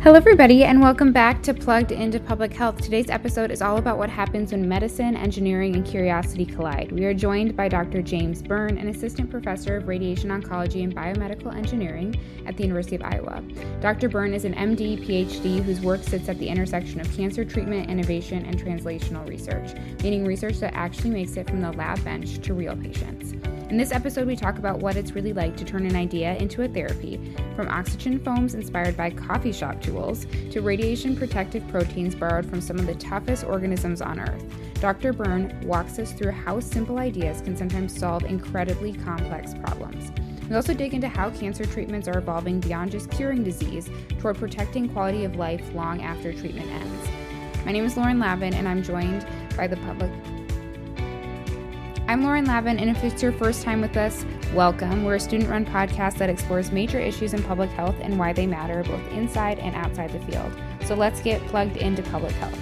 Hello, everybody, and welcome back to Plugged into Public Health. Today's episode is all about what happens when medicine, engineering, and curiosity collide. We are joined by Dr. James Byrne, an assistant professor of radiation oncology and biomedical engineering at the University of Iowa. Dr. Byrne is an MD, PhD, whose work sits at the intersection of cancer treatment, innovation, and translational research, meaning research that actually makes it from the lab bench to real patients. In this episode, we talk about what it's really like to turn an idea into a therapy, from oxygen foams inspired by coffee shop tools to radiation protective proteins borrowed from some of the toughest organisms on Earth. Dr. Byrne walks us through how simple ideas can sometimes solve incredibly complex problems. We also dig into how cancer treatments are evolving beyond just curing disease toward protecting quality of life long after treatment ends. My name is Lauren Lavin, and I'm joined by the public. I'm Lauren Lavin, and if it's your first time with us, welcome. We're a student-run podcast that explores major issues in public health and why they matter both inside and outside the field. So let's get plugged into public health.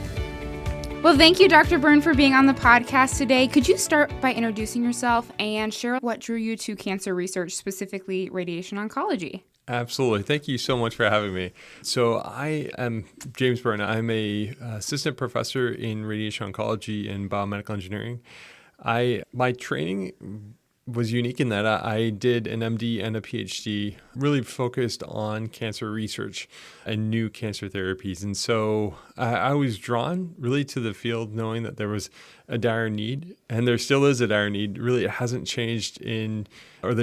Well, thank you, Dr. Byrne, for being on the podcast today. Could you start by introducing yourself and share what drew you to cancer research, specifically radiation oncology? Absolutely. Thank you so much for having me. So I am James Byrne. I'm a assistant professor in radiation oncology and biomedical engineering. My training was unique in that I did an MD and a PhD really focused on cancer research and new cancer therapies. And so I was drawn really to the field knowing that there was a dire need, and there still is a dire need. Really, it hasn't changed the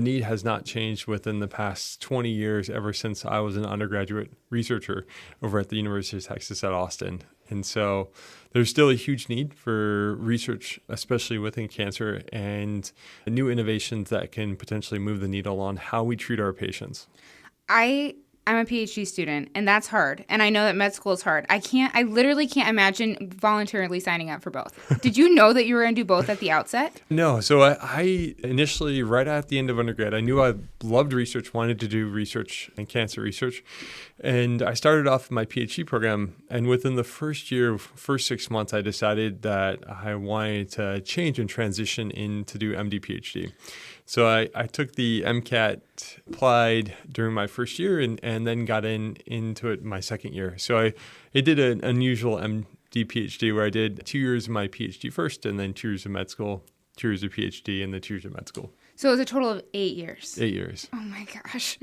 need has not changed within the past 20 years ever since I was an undergraduate researcher over at the University of Texas at Austin. And so there's still a huge need for research, especially within cancer, and new innovations that can potentially move the needle on how we treat our patients. I'm a PhD student, and that's hard. And I know that med school is hard. I literally can't imagine voluntarily signing up for both. Did you know that you were going to do both at the outset? No. So I initially, right at the end of undergrad, I knew I loved research, wanted to do research and cancer research. And I started off my PhD program. And within the first 6 months, I decided that I wanted to change and transition in to do MD PhD. So I took the MCAT, applied during my first year, and then got into it my second year. So I did an unusual MD PhD where I did 2 years of my PhD first, and then 2 years of med school, 2 years of PhD, and then 2 years of med school. So it was a total of 8 years. 8 years. Oh my gosh.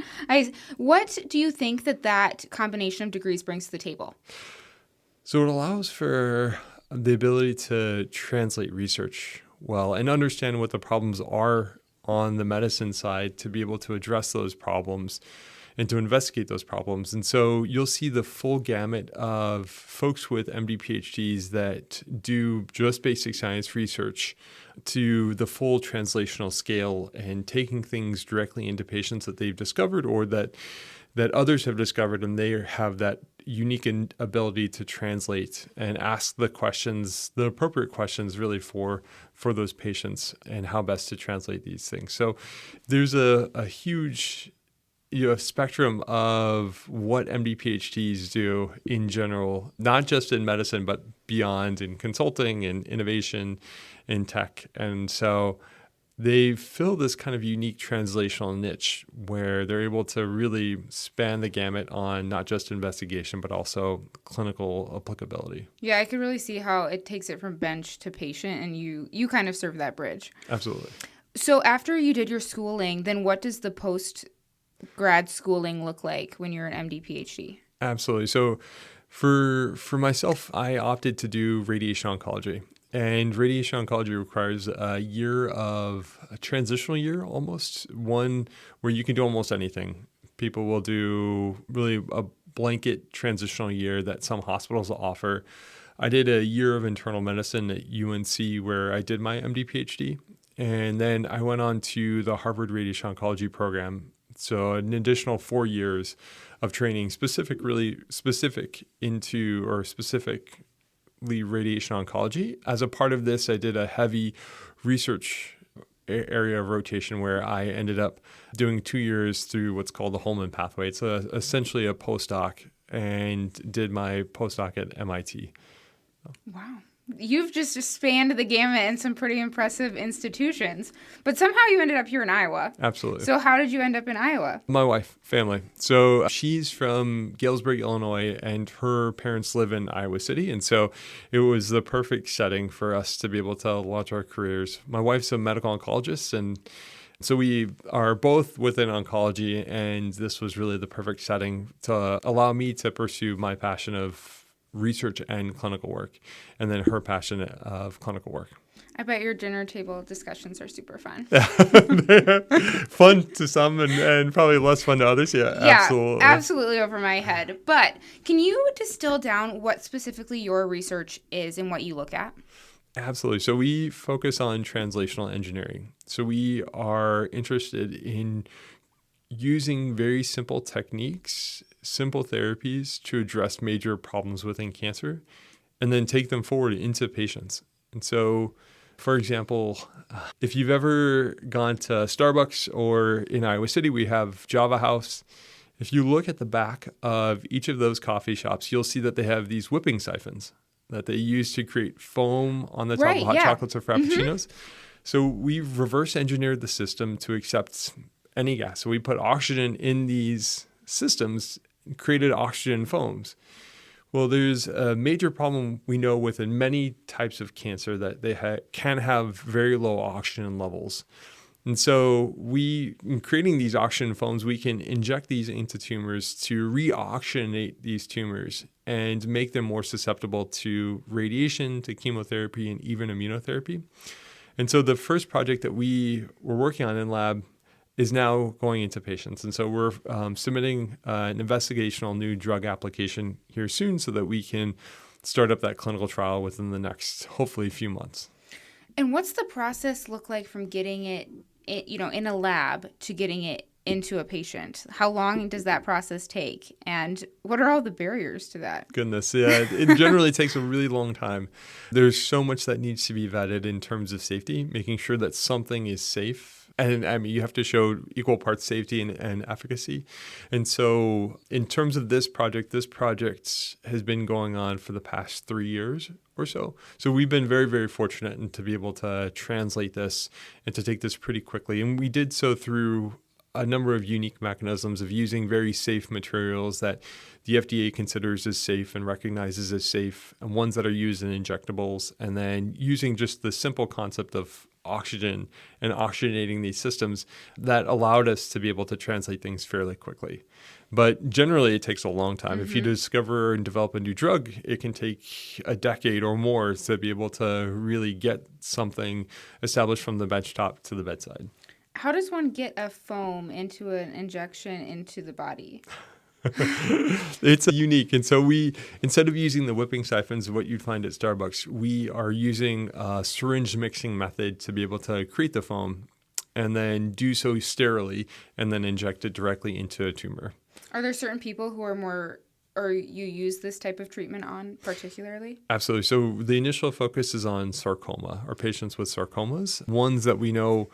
What do you think that combination of degrees brings to the table? So it allows for the ability to translate research well and understand what the problems are on the medicine side to be able to address those problems and to investigate those problems. And so you'll see the full gamut of folks with MD PhDs that do just basic science research to the full translational scale and taking things directly into patients that they've discovered or that others have discovered, and they have that unique ability to translate and ask the appropriate questions really for those patients and how best to translate these things. So there's a huge spectrum of what MD PhDs do in general, not just in medicine, but beyond in consulting and innovation in tech. And so they fill this kind of unique translational niche where they're able to really span the gamut on not just investigation, but also clinical applicability. Yeah, I could really see how it takes it from bench to patient, and you kind of serve that bridge. Absolutely. So after you did your schooling, then what does the post-grad schooling look like when you're an MD, PhD? Absolutely. So for myself, I opted to do radiation oncology. And radiation oncology requires a transitional year almost, one where you can do almost anything. People will do really a blanket transitional year that some hospitals offer. I did a year of internal medicine at UNC where I did my MD PhD. And then I went on to the Harvard Radiation Oncology program. So an additional 4 years of training specific radiation oncology. As a part of this, I did a heavy research area of rotation where I ended up doing 2 years through what's called the Holman pathway. It's essentially a postdoc, and did my postdoc at MIT. Wow. You've just spanned the gamut in some pretty impressive institutions. But somehow you ended up here in Iowa. Absolutely. So how did you end up in Iowa? My wife, family. So she's from Galesburg, Illinois, and her parents live in Iowa City. And so it was the perfect setting for us to be able to launch our careers. My wife's a medical oncologist, and so we are both within oncology, and this was really the perfect setting to allow me to pursue my passion of research and clinical work, and then her passion of clinical work. I bet your dinner table discussions are super fun. Fun to some and probably less fun to others. Yeah, absolutely over my head. But can you distill down what specifically your research is and what you look at? Absolutely. So we focus on translational engineering. So we are interested in using very simple techniques, simple therapies to address major problems within cancer and then take them forward into patients. And so, for example, if you've ever gone to Starbucks or in Iowa City, we have Java House. If you look at the back of each of those coffee shops, you'll see that they have these whipping siphons that they use to create foam on the top of hot chocolates or frappuccinos. So we've reverse engineered the system to accept any gas. So we put oxygen in these systems, created oxygen foams. Well, there's a major problem we know within many types of cancer that they can have very low oxygen levels. And so in creating these oxygen foams, we can inject these into tumors to re-oxygenate these tumors and make them more susceptible to radiation, to chemotherapy, and even immunotherapy. And so the first project that we were working on in lab is now going into patients. And so we're submitting an investigational new drug application here soon so that we can start up that clinical trial within the next, hopefully, few months. And what's the process look like from getting it, in a lab to getting it into a patient? How long does that process take? And what are all the barriers to that? Goodness, yeah. It generally takes a really long time. There's so much that needs to be vetted in terms of safety, making sure that something is safe. And I mean, you have to show equal parts safety and efficacy. And so in terms of this project has been going on for the past 3 years or so. So we've been very, very fortunate to be able to translate this and to take this pretty quickly. And we did so through a number of unique mechanisms of using very safe materials that the FDA considers as safe and recognizes as safe, and ones that are used in injectables, and then using just the simple concept of oxygen and oxygenating these systems that allowed us to be able to translate things fairly quickly. But generally, it takes a long time. Mm-hmm. If you discover and develop a new drug, it can take a decade or more to be able to really get something established from the benchtop to the bedside. How does one get a foam into an injection into the body? It's unique. And so we, instead of using the whipping siphons, what you'd find at Starbucks, we are using a syringe mixing method to be able to create the foam and then do so sterilely and then inject it directly into a tumor. Are there certain people who are more, or you use this type of treatment on particularly? Absolutely. So the initial focus is on sarcoma, or patients with sarcomas, ones that we know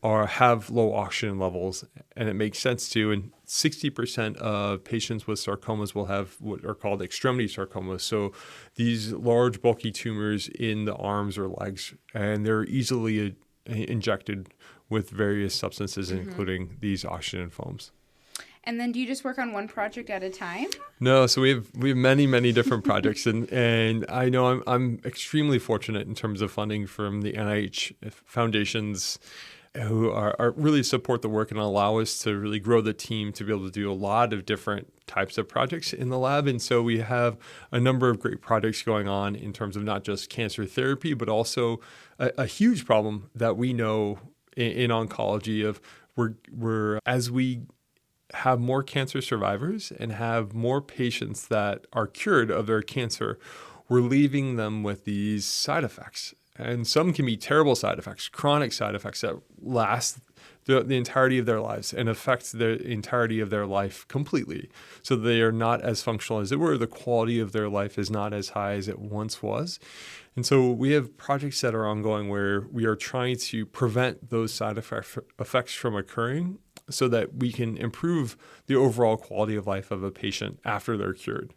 have low oxygen levels, and it makes sense to. And 60% of patients with sarcomas will have what are called extremity sarcomas. So these large, bulky tumors in the arms or legs, and they're easily injected with various substances, including these oxygen foams. And then do you just work on one project at a time? No, so we have many different projects, and I know I'm extremely fortunate in terms of funding from the NIH foundations, who are really support the work and allow us to really grow the team to be able to do a lot of different types of projects in the lab. And so we have a number of great projects going on in terms of not just cancer therapy, but also a huge problem that we know in oncology of we're as we have more cancer survivors and have more patients that are cured of their cancer, we're leaving them with these side effects. And some can be terrible side effects, chronic side effects that last the entirety of their lives and affect the entirety of their life completely. So they are not as functional as they were. The quality of their life is not as high as it once was. And so we have projects that are ongoing where we are trying to prevent those side effects from occurring so that we can improve the overall quality of life of a patient after they're cured.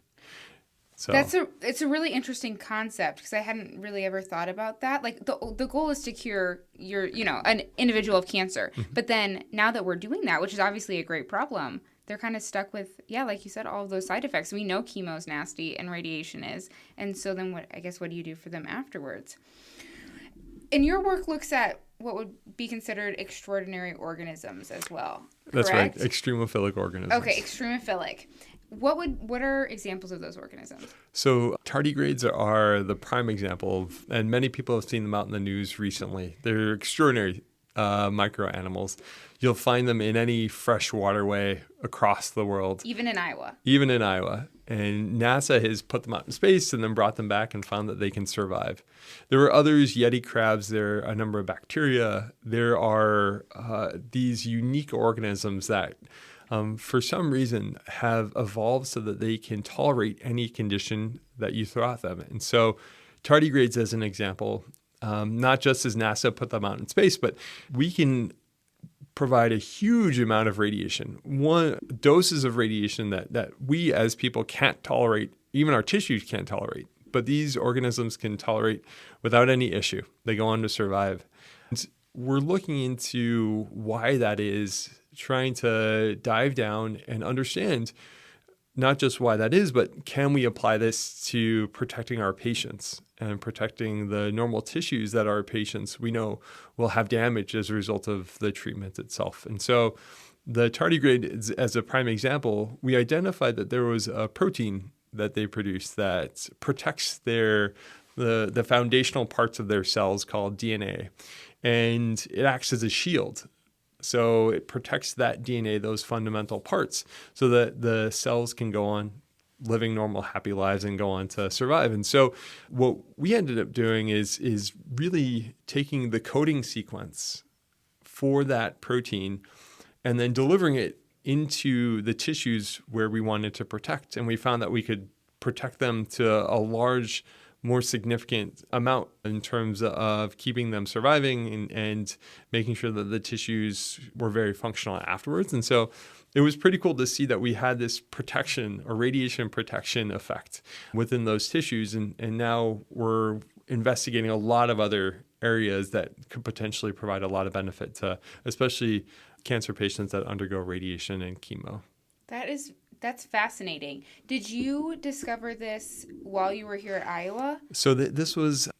So It's a really interesting concept because I hadn't really ever thought about that. Like the goal is to cure an individual of cancer. But then now that we're doing that, which is obviously a great problem, they're kind of stuck with, like you said, all of those side effects. We know chemo's nasty and radiation is. And so then what do you do for them afterwards? And your work looks at what would be considered extraordinary organisms as well. That's right, correct? extremophilic organisms. Okay, extremophilic. What are examples of those organisms? So tardigrades are the prime example of, and many people have seen them out in the news recently. They're extraordinary micro animals. You'll find them in any fresh waterway across the world. Even in Iowa. Even in Iowa. And NASA has put them out in space and then brought them back and found that they can survive. There are others, yeti crabs, there are a number of bacteria. There are these unique organisms that for some reason have evolved so that they can tolerate any condition that you throw at them. And so tardigrades, as an example, not just as NASA put them out in space, but we can provide a huge amount of radiation, doses of radiation that we as people can't tolerate, even our tissues can't tolerate. But these organisms can tolerate without any issue. They go on to survive. And we're looking into why that is, trying to dive down and understand not just why that is, but can we apply this to protecting our patients and protecting the normal tissues that our patients we know will have damage as a result of the treatment itself. And so the tardigrade, as a prime example, we identified that there was a protein that they produce that protects the foundational parts of their cells called DNA. And it acts as a shield. So it protects that DNA, those fundamental parts, so that the cells can go on living normal, happy lives and go on to survive. And so what we ended up doing is really taking the coding sequence for that protein and then delivering it into the tissues where we wanted to protect. And we found that we could protect them to a large, more significant amount in terms of keeping them surviving and making sure that the tissues were very functional afterwards. And so it was pretty cool to see that we had this protection or radiation protection effect within those tissues. And now we're investigating a lot of other areas that could potentially provide a lot of benefit to especially cancer patients that undergo radiation and chemo. That's fascinating. Did you discover this while you were here at Iowa? So this was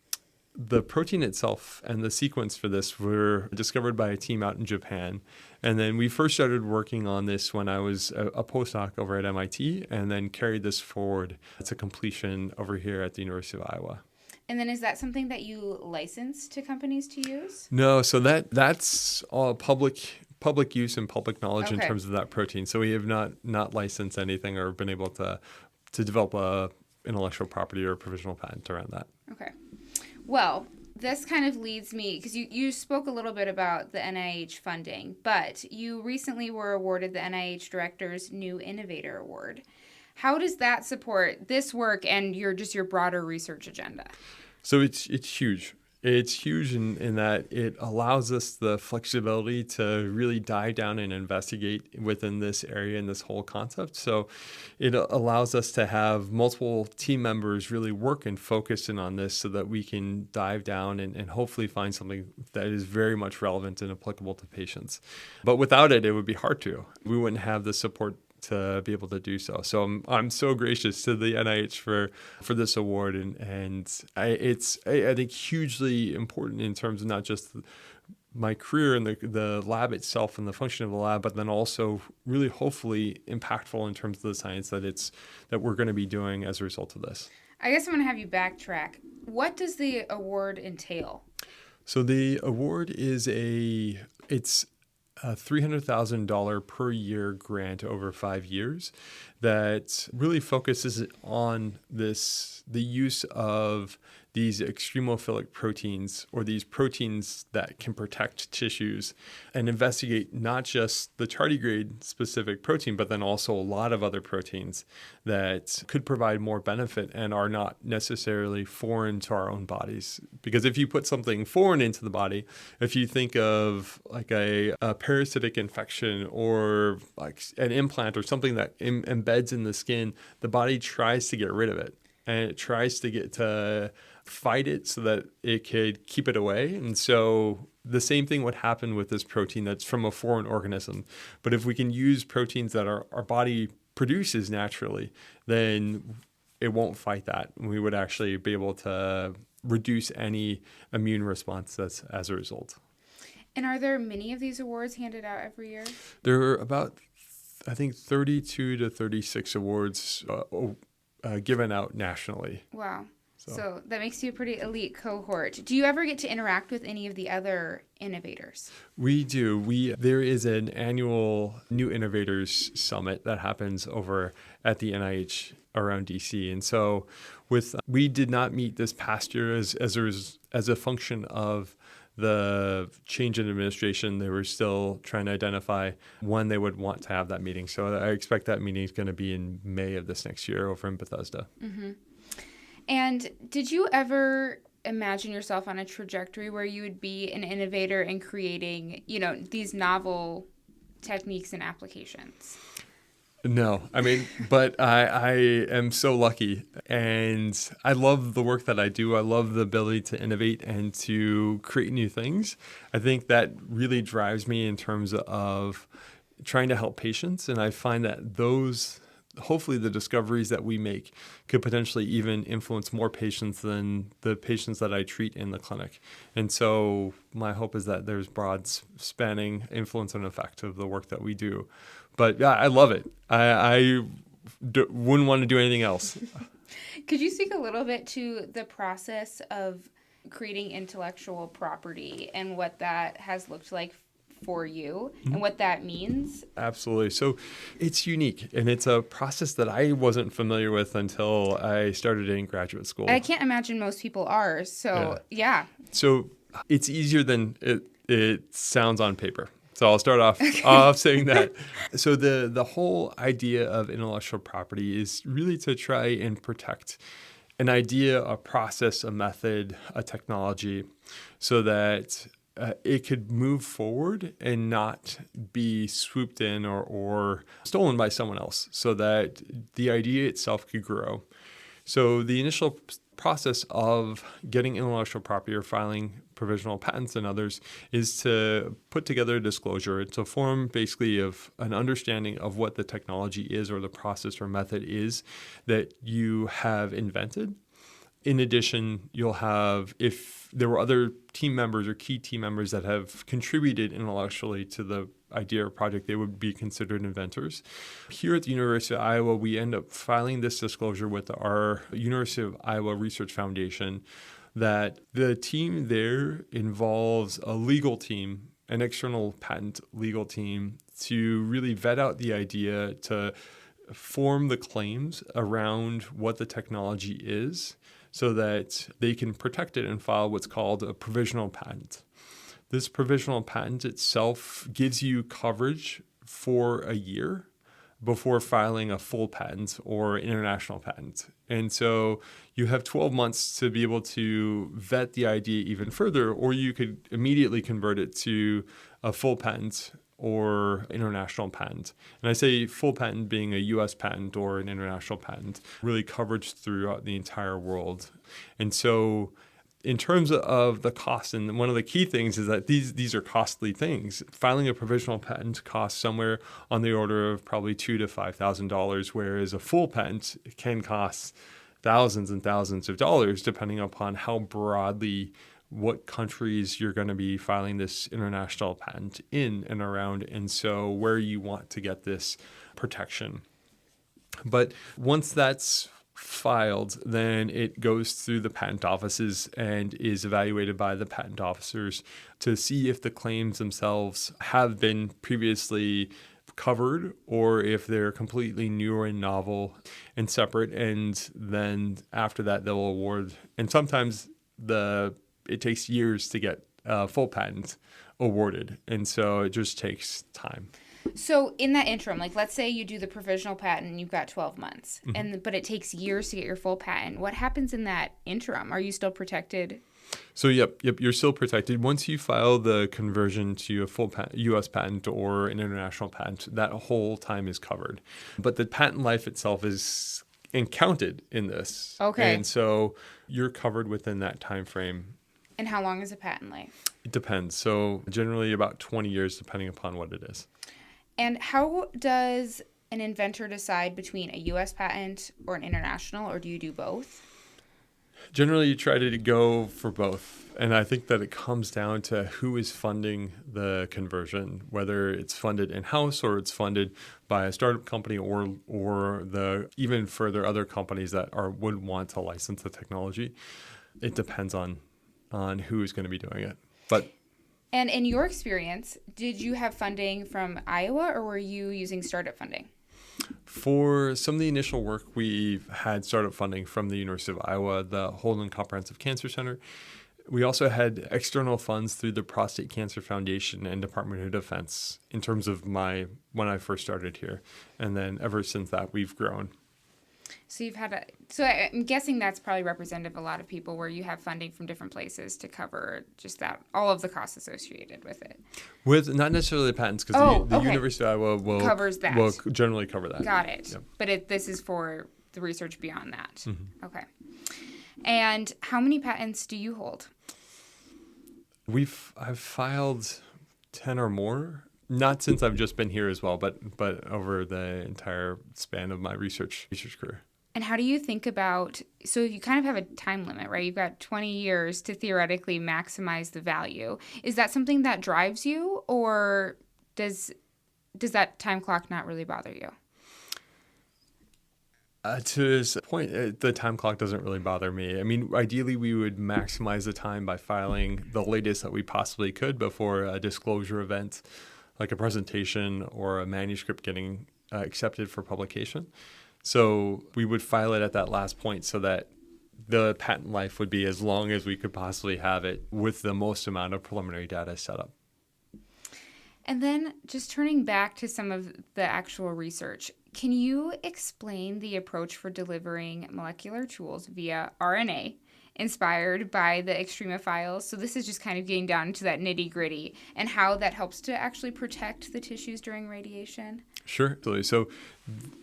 the protein itself and the sequence for this were discovered by a team out in Japan. And then we first started working on this when I was a postdoc over at MIT and then carried this forward to completion over here at the University of Iowa. And then is that something that you license to companies to use? No, so that's all public use and public knowledge in terms of that protein. So we have not licensed anything or been able to develop a intellectual property or a provisional patent around that. Okay. Well, this kind of leads me, because you spoke a little bit about the NIH funding, but you recently were awarded the NIH Director's New Innovator Award. How does that support this work and your broader research agenda? So it's huge. It's huge in that it allows us the flexibility to really dive down and investigate within this area and this whole concept. So it allows us to have multiple team members really work and focus in on this so that we can dive down and hopefully find something that is very much relevant and applicable to patients. But without it, it would be hard to. We wouldn't have the support to be able to do so. So I'm so gracious to the NIH for this award, and it's I think hugely important in terms of not just my career and the lab itself and the function of the lab, but then also really hopefully impactful in terms of the science that we're going to be doing as a result of this. I guess I'm going to have you backtrack. What does the award entail? So the award is it's a $300,000 per year grant over 5 years that really focuses on the use of these extremophilic proteins or these proteins that can protect tissues and investigate not just the tardigrade specific protein, but then also a lot of other proteins that could provide more benefit and are not necessarily foreign to our own bodies. Because if you put something foreign into the body, if you think of like a parasitic infection or like an implant or something that embeds in the skin, the body tries to get rid of it. and it tries to get to fight it so that it could keep it away. And so the same thing would happen with this protein that's from a foreign organism. But if we can use proteins that our body produces naturally, then it won't fight that. We would actually be able to reduce any immune response that's as a result. And are there many of these awards handed out every year? There are about, I think, 32 to 36 awards given out nationally. Wow. So that makes you a pretty elite cohort. Do you ever get to interact with any of the other innovators? We do. There is an annual New Innovators Summit that happens over at the NIH around DC. And so we did not meet this past year as a function of the change in administration. They were still trying to identify when they would want to have that meeting. So I expect that meeting is going to be in May of this next year over in Bethesda. Mm-hmm. And did you ever imagine yourself on a trajectory where you would be an innovator in creating, these novel techniques and applications? No, but I am so lucky, and I love the work that I do. I love the ability to innovate and to create new things. I think that really drives me in terms of trying to help patients, and I find that hopefully the discoveries that we make could potentially even influence more patients than the patients that I treat in the clinic. And so my hope is that there's broad spanning influence and effect of the work that we do. But yeah, I love it. I wouldn't want to do anything else. Could you speak a little bit to the process of creating intellectual property and what that has looked like for you and what that means? Absolutely. So it's unique, and it's a process that I wasn't familiar with until I started in graduate school. I can't imagine most people are. So yeah. So it's easier than it sounds on paper. So I'll start off saying that. So the whole idea of intellectual property is really to try and protect an idea, a process, a method, a technology, so that it could move forward and not be swooped in or stolen by someone else, so that the idea itself could grow. So the initial process of getting intellectual property or filing provisional patents and others is to put together a disclosure. It's a form basically of an understanding of what the technology is or the process or method is that you have invented. In addition, you'll have, if there were other team members or key team members that have contributed intellectually to the idea or project, they would be considered inventors. Here at the University of Iowa, we end up filing this disclosure with our University of Iowa Research Foundation that the team there involves a legal team, an external patent legal team, to really vet out the idea, to form the claims around what the technology is, so that they can protect it and file what's called a provisional patent. This provisional patent itself gives you coverage for a year before filing a full patent or international patent. And so you have 12 months to be able to vet the idea even further, or you could immediately convert it to a full patent or international patent. And I say full patent being a US patent or an international patent, really coverage throughout the entire world. And so in terms of the cost, and one of the key things is that these are costly things. Filing a provisional patent costs somewhere on the order of probably $2,000 to $5,000, whereas a full patent can cost thousands and thousands of dollars, depending upon how broadly what countries you're going to be filing this international patent in and around, and so where you want to get this protection. But once that's filed, then it goes through the patent offices and is evaluated by the patent officers to see if the claims themselves have been previously covered or if they're completely new and novel and separate. And then after that, they'll award. And sometimes it takes years to get a full patent awarded. And so it just takes time. So in that interim, like let's say you do the provisional patent and you've got 12 months, but it takes years to get your full patent. What happens in that interim? Are you still protected? So yep, you're still protected. Once you file the conversion to a full U.S. patent or an international patent, that whole time is covered. But the patent life itself is and counted in this. Okay. And so you're covered within that time frame. And how long is a patent life? It depends. So generally about 20 years, depending upon what it is. And how does an inventor decide between a U.S. patent or an international, or do you do both? Generally, you try to go for both. And I think that it comes down to who is funding the conversion, whether it's funded in-house or it's funded by a startup company or the even further other companies that would want to license the technology. It depends on who is going to be doing it. And in your experience, did you have funding from Iowa or were you using startup funding? For some of the initial work, we've had startup funding from the University of Iowa, the Holden Comprehensive Cancer Center. We also had external funds through the Prostate Cancer Foundation and Department of Defense in terms of when I first started here. And then ever since that, we've grown. So I'm guessing that's probably representative of a lot of people where you have funding from different places to cover just that, all of the costs associated with it. With not necessarily the patents, because the University of Iowa covers that. Will generally cover that. Got it. Yep. But this is for the research beyond that. Mm-hmm. Okay. And how many patents do you hold? I've filed 10 or more. Not since I've just been here as well, but over the entire span of my research career. And how do you think about, so you kind of have a time limit, right? You've got 20 years to theoretically maximize the value. Is that something that drives you, or does that time clock not really bother you? To this point, the time clock doesn't really bother me. I mean, ideally, we would maximize the time by filing the latest that we possibly could before a disclosure event, like a presentation or a manuscript getting accepted for publication. So we would file it at that last point so that the patent life would be as long as we could possibly have it with the most amount of preliminary data set up. And then just turning back to some of the actual research, can you explain the approach for delivering molecular tools via RNA inspired by the extremophiles? So this is just kind of getting down to that nitty gritty and how that helps to actually protect the tissues during radiation. Sure. So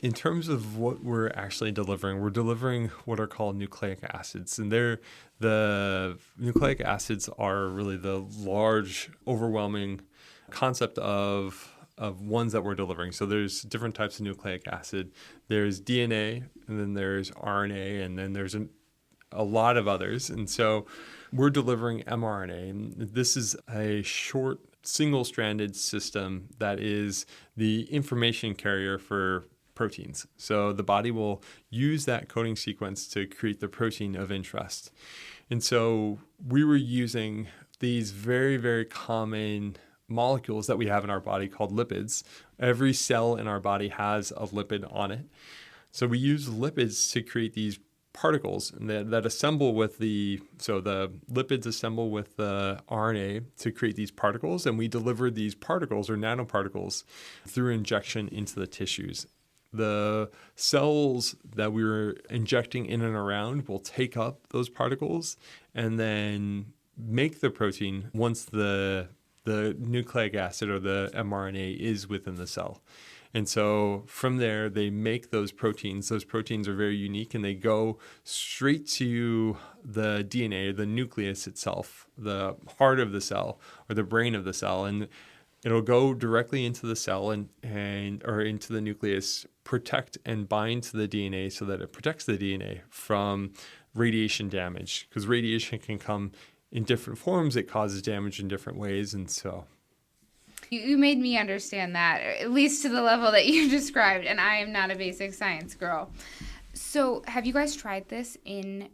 in terms of what we're actually delivering, we're delivering what are called nucleic acids. And the nucleic acids are really the large, overwhelming concept of ones that we're delivering. So there's different types of nucleic acid. There's DNA, and then there's RNA, and then there's a lot of others. And so we're delivering mRNA. And this is a short, single-stranded system that is the information carrier for proteins. So the body will use that coding sequence to create the protein of interest. And so we were using these very, very common molecules that we have in our body called lipids. Every cell in our body has a lipid on it. So we use lipids to create these particles that assemble with the lipids assemble with the RNA to create these particles, and we deliver these particles or nanoparticles through injection into the tissues. The cells that we were injecting in and around will take up those particles and then make the protein once the nucleic acid or the mRNA is within the cell. And so from there, they make those proteins. Those proteins are very unique, and they go straight to the DNA, the nucleus itself, the heart of the cell or the brain of the cell. And it'll go directly into the cell or into the nucleus, protect and bind to the DNA so that it protects the DNA from radiation damage, because radiation can come in different forms. It causes damage in different ways. And so you made me understand that, at least to the level that you described, and I am not a basic science girl. So have you guys tried this in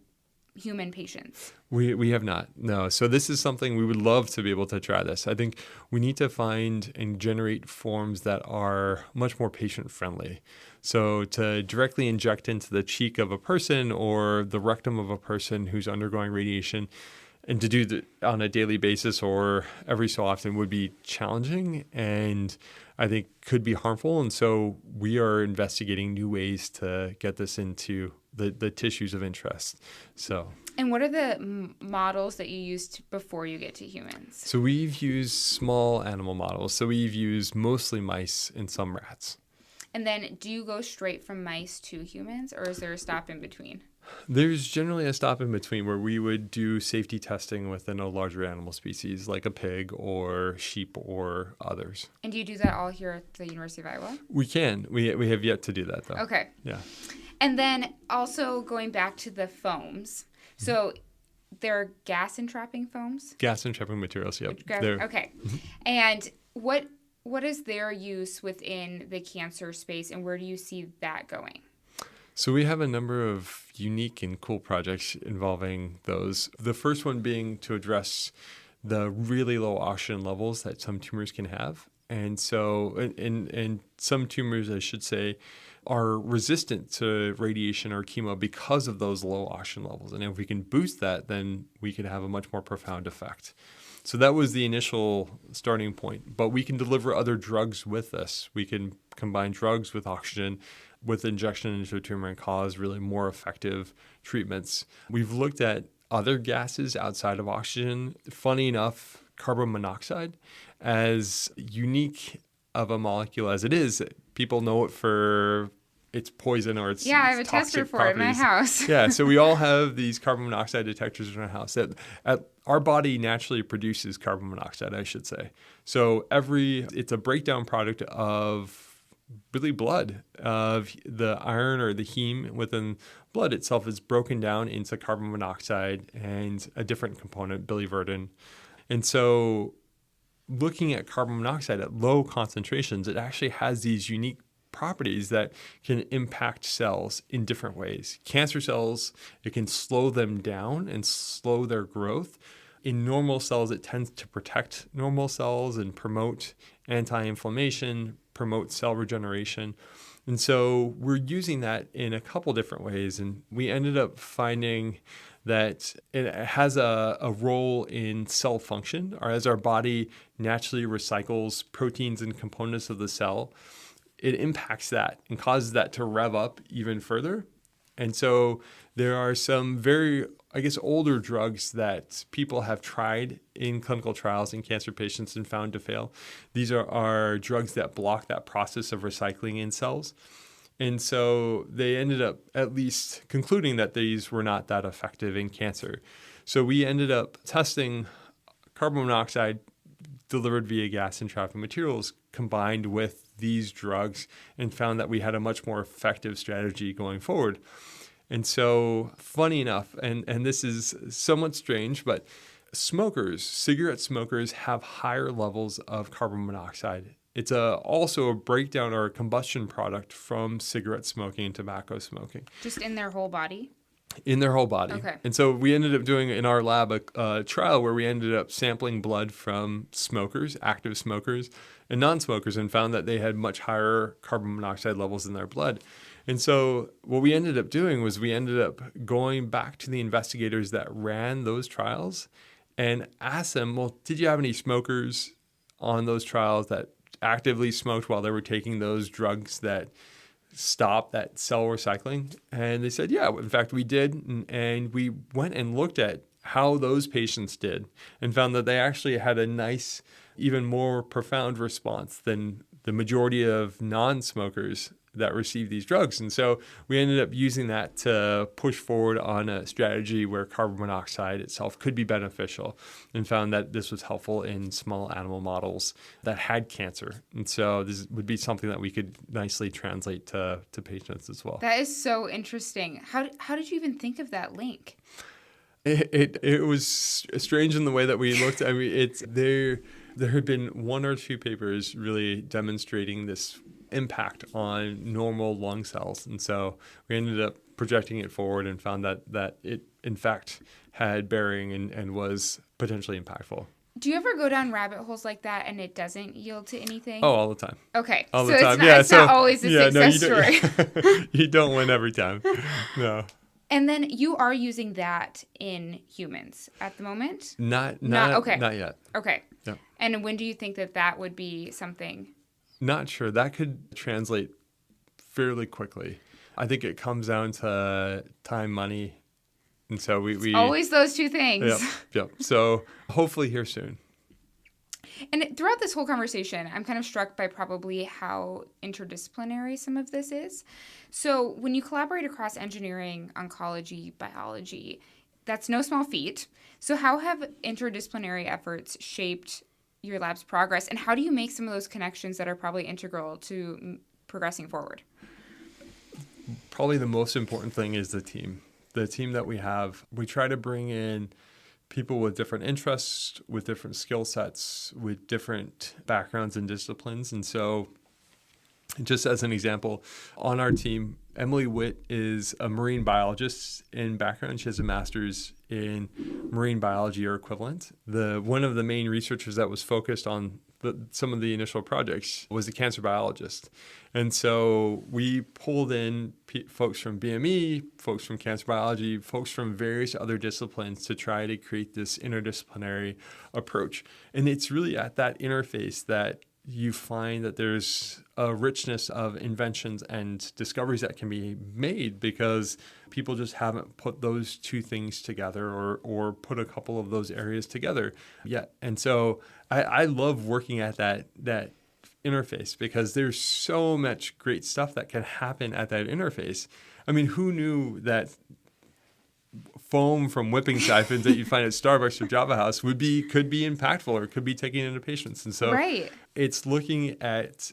human patients? We have not, no. So this is something we would love to be able to try this. I think we need to find and generate forms that are much more patient-friendly. So to directly inject into the cheek of a person or the rectum of a person who's undergoing radiation, and to do that on a daily basis or every so often would be challenging and I think could be harmful. And so we are investigating new ways to get this into the tissues of interest. And what are the models that you used before you get to humans? So we've used small animal models. So we've used mostly mice and some rats. And then do you go straight from mice to humans, or is there a stop in between? There's generally a stop in between where we would do safety testing within a larger animal species like a pig or sheep or others. And do you do that all here at the University of Iowa? We can. We have yet to do that, though. Okay. Yeah. And then also going back to the foams. So they're gas-entrapping foams? Gas-entrapping materials, yep. Okay. And what is their use within the cancer space, and where do you see that going? So we have a number of unique and cool projects involving those. The first one being to address the really low oxygen levels that some tumors can have. And so, and some tumors, I should say, are resistant to radiation or chemo because of those low oxygen levels. And if we can boost that, then we could have a much more profound effect. So that was the initial starting point. But we can deliver other drugs with this. We can combine drugs with oxygen, with injection into a tumor, and cause really more effective treatments. We've looked at other gases outside of oxygen. Funny enough, carbon monoxide, as unique of a molecule as it is, people know it for its poison or its I have a toxic tester for properties. it in my house. Yeah, so we all have these carbon monoxide detectors in our house. Our body naturally produces carbon monoxide, I should say. So it's a breakdown product of really blood, of the iron or the heme within blood itself is broken down into carbon monoxide and a different component, biliverdin. And so looking at carbon monoxide at low concentrations, it actually has these unique properties that can impact cells in different ways. Cancer cells, it can slow them down and slow their growth. In normal cells, it tends to protect normal cells and promote anti-inflammation, promote cell regeneration. And so we're using that in a couple different ways. And we ended up finding that it has a role in cell function, or as our body naturally recycles proteins and components of the cell, it impacts that and causes that to rev up even further. And so there are some very, older drugs that people have tried in clinical trials in cancer patients and found to fail. These are drugs that block that process of recycling in cells. And so they ended up at least concluding that these were not that effective in cancer. So we ended up testing carbon monoxide delivered via gas-entrapping materials combined with these drugs and found that we had a much more effective strategy going forward. And so, funny enough, and this is somewhat strange, but cigarette smokers have higher levels of carbon monoxide. It's also a breakdown or a combustion product from cigarette smoking and tobacco smoking. Just in their whole body? In their whole body. Okay. And so we ended up doing in our lab a trial where we ended up sampling blood from smokers, active smokers, and non-smokers, and found that they had much higher carbon monoxide levels in their blood. And so what we ended up doing was we ended up going back to the investigators that ran those trials and asked them, well, did you have any smokers on those trials that actively smoked while they were taking those drugs that stop that cell recycling? And they said, yeah, in fact, we did. And we went and looked at how those patients did and found that they actually had a nice, even more profound response than the majority of non-smokers that received these drugs. And so we ended up using that to push forward on a strategy where carbon monoxide itself could be beneficial, and found that this was helpful in small animal models that had cancer. And so this would be something that we could nicely translate to patients as well. That is so interesting. How did you even think of that link? It was strange in the way that we looked. I mean, there had been one or two papers really demonstrating this impact on normal lung cells. And so we ended up projecting it forward and found that it, in fact, had bearing and was potentially impactful. Do you ever go down rabbit holes like that and it doesn't yield to anything? Oh, all the time. Okay. All so the time. It's not always a success story. You don't win every time. No. And then you are using that in humans at the moment? Not yet. Okay. Yeah. And when do you think that would be something? Not sure. That could translate fairly quickly. I think it comes down to time, money. And so we always those two things. Yep. So hopefully here soon. And throughout this whole conversation, I'm kind of struck by probably how interdisciplinary some of this is. So when you collaborate across engineering, oncology, biology, that's no small feat. So how have interdisciplinary efforts shaped your lab's progress, and how do you make some of those connections that are probably integral to progressing forward? Probably the most important thing is the team. The team that we have, we try to bring in people with different interests, with different skill sets, with different backgrounds and disciplines. And so just as an example, on our team, Emily Witt is a marine biologist in background. She has a master's in marine biology or equivalent. One of the main researchers that was focused on some of the initial projects was a cancer biologist. And so we pulled in folks from BME, folks from cancer biology, folks from various other disciplines to try to create this interdisciplinary approach. And it's really at that interface that you find that there's a richness of inventions and discoveries that can be made because people just haven't put those two things together or put a couple of those areas together yet. And so I love working at that interface because there's so much great stuff that can happen at that interface. I mean, who knew that foam from whipping siphons that you find at Starbucks or Java House could be impactful or could be taken into patients? And so it's looking at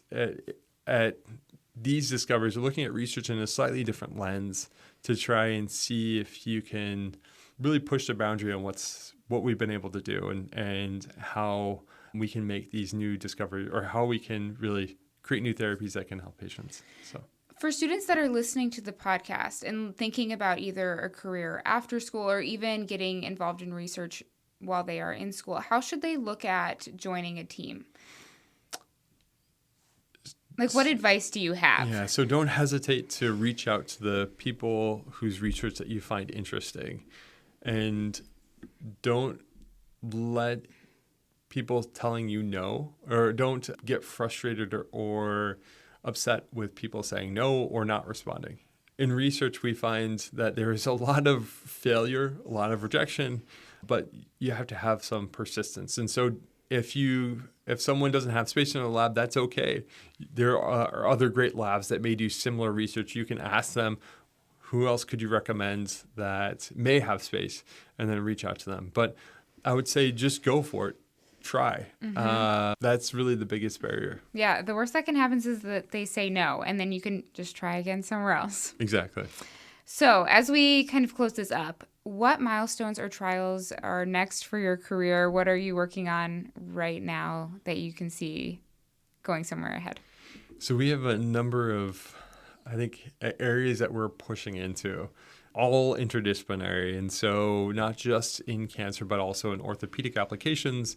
these discoveries, looking at research in a slightly different lens to try and see if you can really push the boundary on what we've been able to do and how we can make these new discoveries or how we can really create new therapies that can help patients. So. For students that are listening to the podcast and thinking about either a career after school or even getting involved in research while they are in school, how should they look at joining a team? Like, what advice do you have? Yeah, so don't hesitate to reach out to the people whose research that you find interesting. And don't let people telling you no, or don't get frustrated or upset with people saying no or not responding. In research, we find that there is a lot of failure, a lot of rejection, but you have to have some persistence. And so if someone doesn't have space in a lab, that's okay. There are other great labs that may do similar research. You can ask them, who else could you recommend that may have space, and then reach out to them. But I would say just go for it. Try. Mm-hmm. That's really the biggest barrier. Yeah, the worst that can happen is that they say no, and then you can just try again somewhere else. Exactly. So as we kind of close this up, what milestones or trials are next for your career? What are you working on right now that you can see going somewhere ahead? So we have a number of, I think, areas that we're pushing into, all interdisciplinary. And so not just in cancer, but also in orthopedic applications,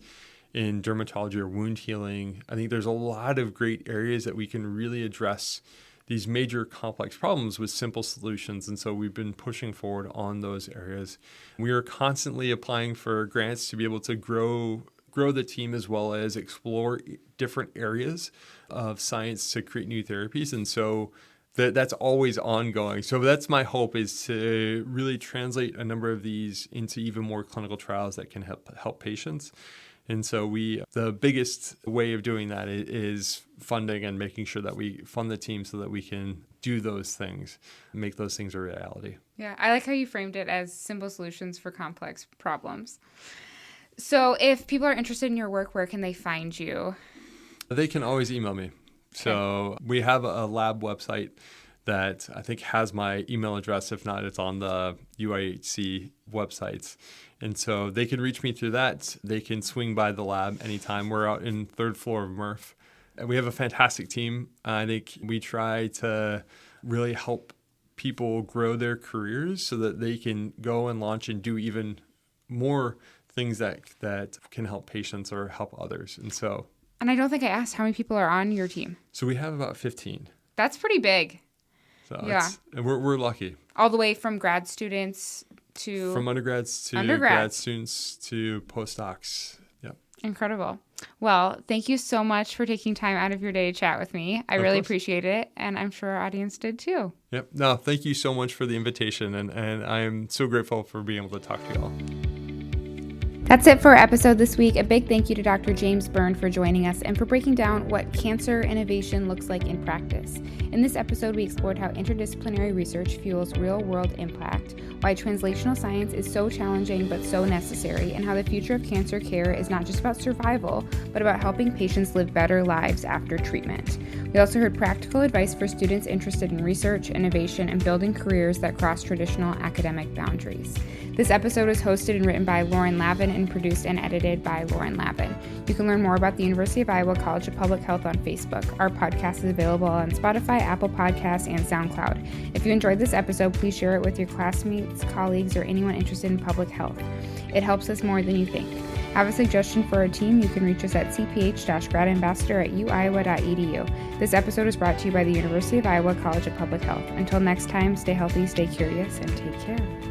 in dermatology or wound healing. I think there's a lot of great areas that we can really address these major complex problems with simple solutions. And so we've been pushing forward on those areas. We are constantly applying for grants to be able to grow the team as well as explore different areas of science to create new therapies. And so that's always ongoing. So that's my hope, is to really translate a number of these into even more clinical trials that can help patients. And so the biggest way of doing that is funding and making sure that we fund the team so that we can do those things, make those things a reality. Yeah, I like how you framed it as simple solutions for complex problems. So if people are interested in your work, where can they find you? They can always email me. So we have a lab website that I think has my email address. If not, it's on the UIHC websites. And so they can reach me through that. They can swing by the lab anytime. We're out in third floor of Murph. We have a fantastic team. I think we try to really help people grow their careers so that they can go and launch and do even more things that can help patients or help others. And I don't think I asked how many people are on your team. So we have about 15. That's pretty big. So yeah. We're lucky. All the way from grad students to... From undergrads to grad students to postdocs. Yep. Incredible. Well, thank you so much for taking time out of your day to chat with me. I really appreciate it, and I'm sure our audience did too. Yep. No, thank you so much for the invitation, and I am so grateful for being able to talk to you all. That's it for our episode this week. A big thank you to Dr. James Byrne for joining us and for breaking down what cancer innovation looks like in practice. In this episode, we explored how interdisciplinary research fuels real-world impact, why translational science is so challenging but so necessary, and how the future of cancer care is not just about survival, but about helping patients live better lives after treatment. We also heard practical advice for students interested in research, innovation, and building careers that cross traditional academic boundaries. This episode was hosted and written by Lauren Lavin and produced and edited by Lauren Lavin. You can learn more about the University of Iowa College of Public Health on Facebook. Our podcast is available on Spotify, Apple Podcasts, and SoundCloud. If you enjoyed this episode, please share it with your classmates, colleagues, or anyone interested in public health. It helps us more than you think. Have a suggestion for our team? You can reach us at cph-gradambassador@uiowa.edu. This episode is brought to you by the University of Iowa College of Public Health. Until next time, stay healthy, stay curious, and take care.